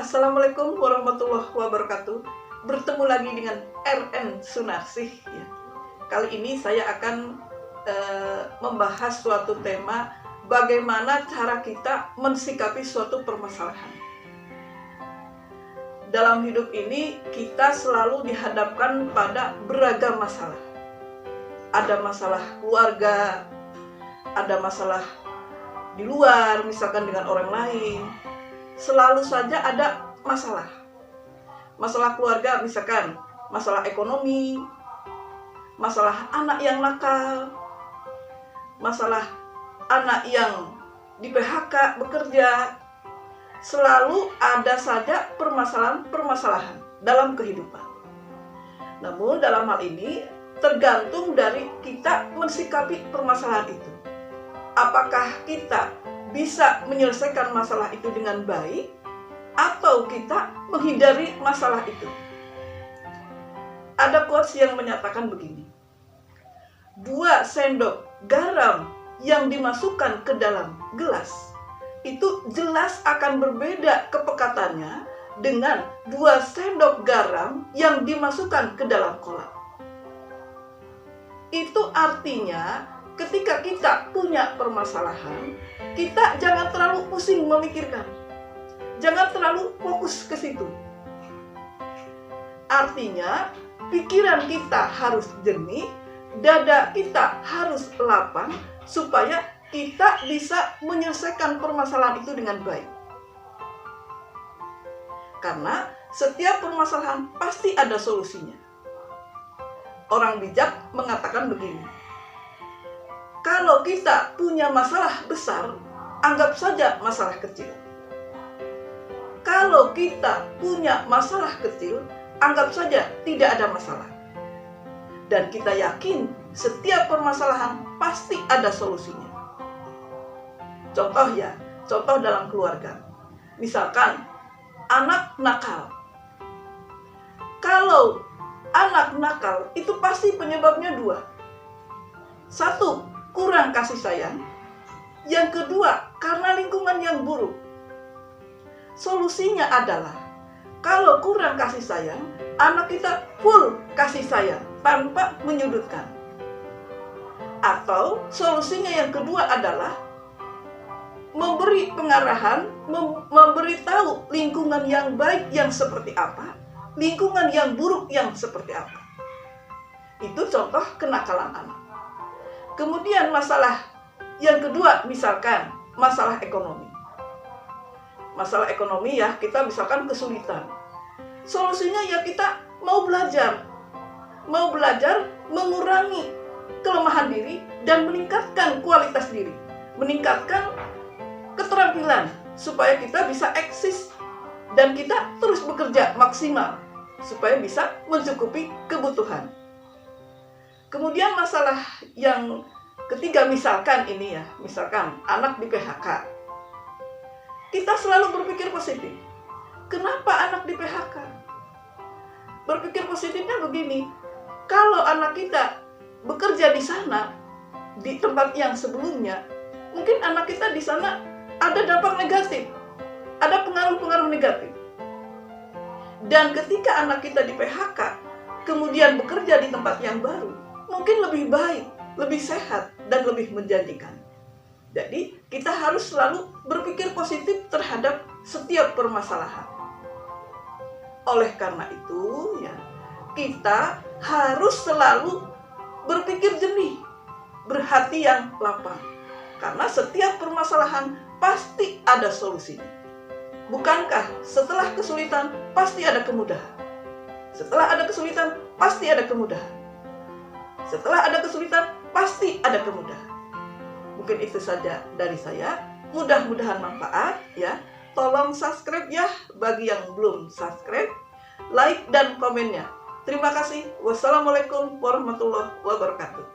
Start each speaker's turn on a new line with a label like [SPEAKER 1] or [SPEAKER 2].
[SPEAKER 1] Assalamualaikum warahmatullahi wabarakatuh. Bertemu lagi dengan RN Sunarsih ya. Kali ini saya akan membahas suatu tema, bagaimana cara kita mensikapi suatu permasalahan. Dalam hidup ini kita selalu dihadapkan pada beragam masalah. Ada masalah keluarga, ada masalah di luar, misalkan dengan orang lain. Selalu saja ada masalah. Masalah keluarga, misalkan masalah ekonomi, masalah anak yang nakal, masalah anak yang di PHK bekerja. Selalu ada saja permasalahan dalam kehidupan. Namun dalam hal ini tergantung dari kita mensikapi permasalahan itu. Apakah kita bisa menyelesaikan masalah itu dengan baik, atau kita menghindari masalah itu. Ada quotes yang menyatakan begini: 2 sendok garam yang dimasukkan ke dalam gelas itu jelas akan berbeda kepekatannya dengan 2 sendok garam yang dimasukkan ke dalam kolam. Itu artinya ketika kita punya permasalahan, kita jangan terlalu pusing memikirkan. Jangan terlalu fokus ke situ. Artinya, pikiran kita harus jernih, dada kita harus lapang, supaya kita bisa menyelesaikan permasalahan itu dengan baik. Karena setiap permasalahan pasti ada solusinya. Orang bijak mengatakan begini: kalau kita punya masalah besar, anggap saja masalah kecil. Kalau kita punya masalah kecil, anggap saja tidak ada masalah. Dan kita yakin setiap permasalahan pasti ada solusinya. Contoh dalam keluarga. Misalkan anak nakal. Kalau anak nakal itu pasti penyebabnya 2. 1, kurang kasih sayang. Yang kedua, karena lingkungan yang buruk. Solusinya adalah, kalau kurang kasih sayang, anak kita full kasih sayang tanpa menyudutkan. Atau solusinya yang kedua adalah memberi pengarahan, memberitahu lingkungan yang baik yang seperti apa, lingkungan yang buruk yang seperti apa. Itu contoh kenakalan anak. Kemudian masalah yang kedua, misalkan masalah ekonomi. Masalah ekonomi ya, kita misalkan kesulitan. Solusinya ya kita mau belajar mengurangi kelemahan diri dan meningkatkan kualitas diri, meningkatkan keterampilan supaya kita bisa eksis dan kita terus bekerja maksimal supaya bisa mencukupi kebutuhan. Kemudian masalah yang ketiga, misalkan anak di PHK. Kita selalu berpikir positif. Kenapa anak di PHK? Berpikir positifnya begini: kalau anak kita bekerja di sana, di tempat yang sebelumnya, mungkin anak kita di sana ada dampak negatif, ada pengaruh-pengaruh negatif. Dan ketika anak kita di PHK, kemudian bekerja di tempat yang baru, mungkin lebih baik, lebih sehat, dan lebih menjanjikan. Jadi, kita harus selalu berpikir positif terhadap setiap permasalahan. Oleh karena itu, ya, kita harus selalu berpikir jernih, berhati yang lapang. Karena setiap permasalahan pasti ada solusinya. Bukankah setelah kesulitan pasti ada kemudahan? Setelah ada kesulitan pasti ada kemudahan. Setelah ada kesulitan pasti ada kemudahan. Mungkin itu saja dari saya. Mudah-mudahan manfaat ya. Tolong subscribe ya bagi yang belum subscribe. Like dan komennya. Terima kasih. Wassalamualaikum warahmatullahi wabarakatuh.